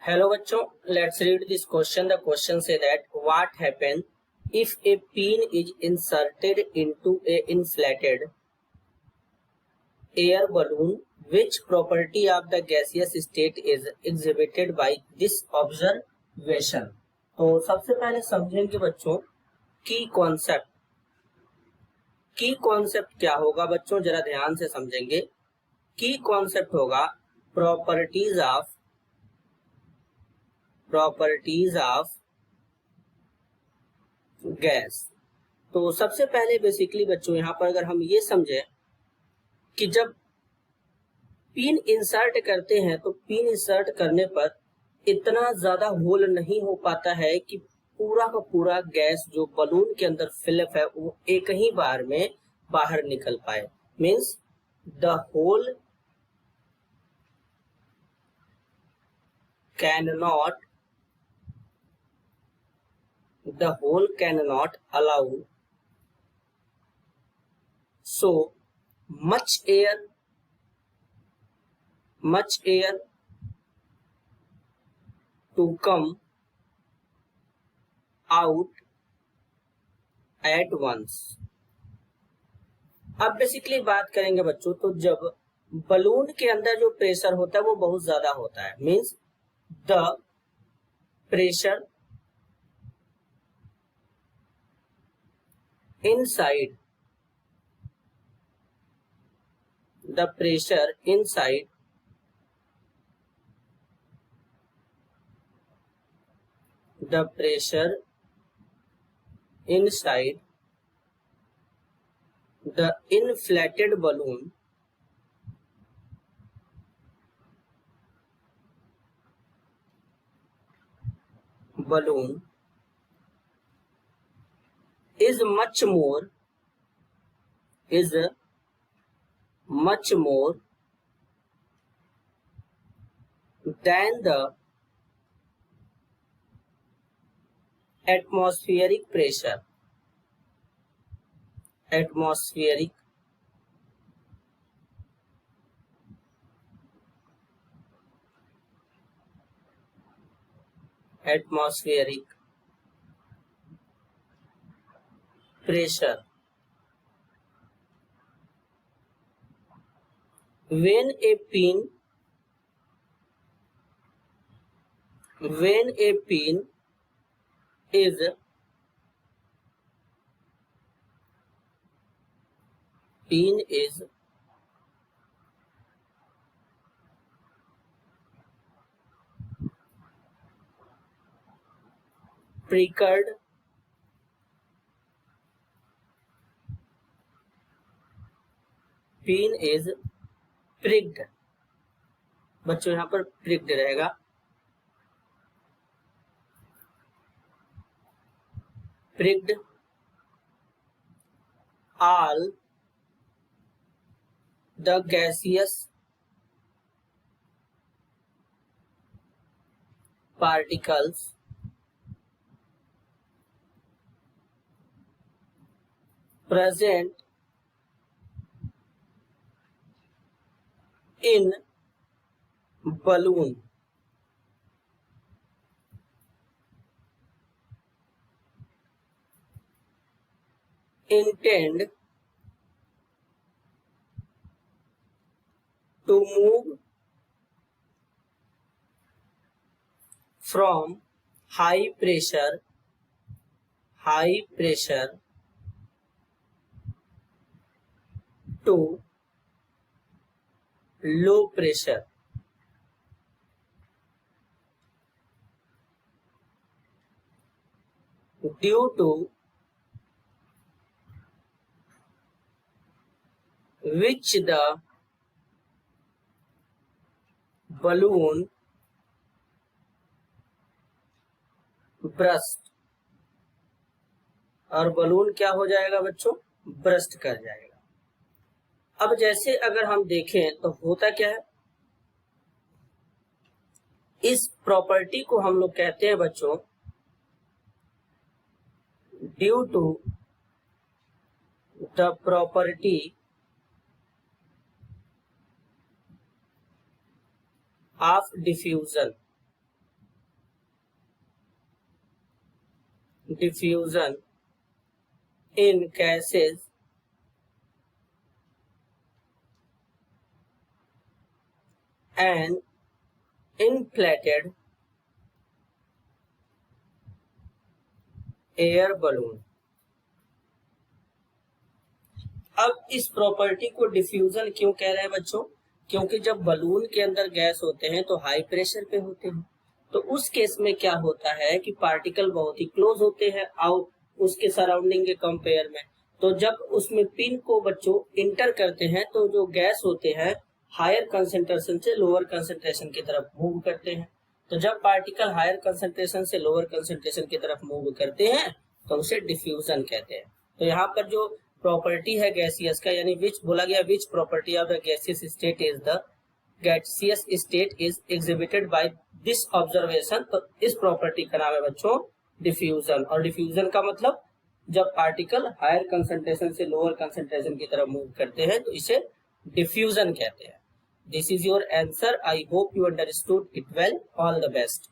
Hello बच्चों, let's read this question. The question say that what happen if A pin is inserted into A inflated air balloon which property of the gaseous state is exhibited by this observation. तो सबसे पहले समझेंगे बच्चों की concept. की concept क्या होगा बच्चों, जरा ध्यान से समझेंगे. की कॉन्सेप्ट होगा प्रॉपर्टीज ऑफ गैस. तो सबसे पहले बेसिकली बच्चों यहाँ पर अगर हम ये समझें कि जब पिन इंसर्ट करते हैं तो पिन इंसर्ट करने पर इतना ज्यादा होल नहीं हो पाता है कि पूरा का पूरा गैस जो बलून के अंदर फिलअप है वो एक ही बार में बाहर निकल पाए. Means the whole cannot allow so much air to come out at once. अब बेसिकली बात करेंगे बच्चों, तो जब बलून के अंदर जो प्रेशर होता है वो बहुत ज्यादा होता है. Means the pressure inside the pressure inside the inflated balloon is much more than the atmospheric pressure. Atmospheric pressure. When a pin is pricked बच्चों यहाँ पर pricked रहेगा. pricked all the gaseous particles present in balloon intend to move from high pressure to low pressure due to which the balloon burst. और balloon क्या हो जाएगा बच्चों, burst कर जाएगा. अब जैसे अगर हम देखें तो होता क्या है, इस प्रॉपर्टी को हम लोग कहते हैं बच्चों due to the property of diffusion. Diffusion in gases and inflated air balloon. अब इस प्रॉपर्टी को डिफ्यूजन क्यों कह रहे हैं बच्चों? क्योंकि जब बलून के अंदर गैस होते हैं तो हाई प्रेशर पे होते हैं, तो उस केस में क्या होता है कि पार्टिकल बहुत ही क्लोज होते हैं उसके सराउंडिंग के कंपेयर में। तो जब उसमें पिन को बच्चों इंटर करते हैं तो जो गैस होते हैं हायर कंसेंट्रेशन से लोअर कंसेंट्रेशन की तरफ मूव करते हैं। तो जब पार्टिकल हायर कंसेंट्रेशन से लोअर कंसेंट्रेशन की तरफ मूव करते हैं तो उसे डिफ्यूजन कहते हैं। तो यहाँ पर जो प्रॉपर्टी है गैसियस का, यानी विच बोला गया which property of the gaseous state is the gaseous state is exhibited by this observation. तो इस प्रॉपर्टी का नाम है बच्चों डिफ्यूजन। और डिफ्यूजन का मतलब जब पार्टिकल हायर कंसेंट्रेशन से लोअर कंसेंट्रेशन की तरफ मूव करते हैं तो इसे डिफ्यूजन कहते हैं। This is your answer. I hope you understood it well. All the best.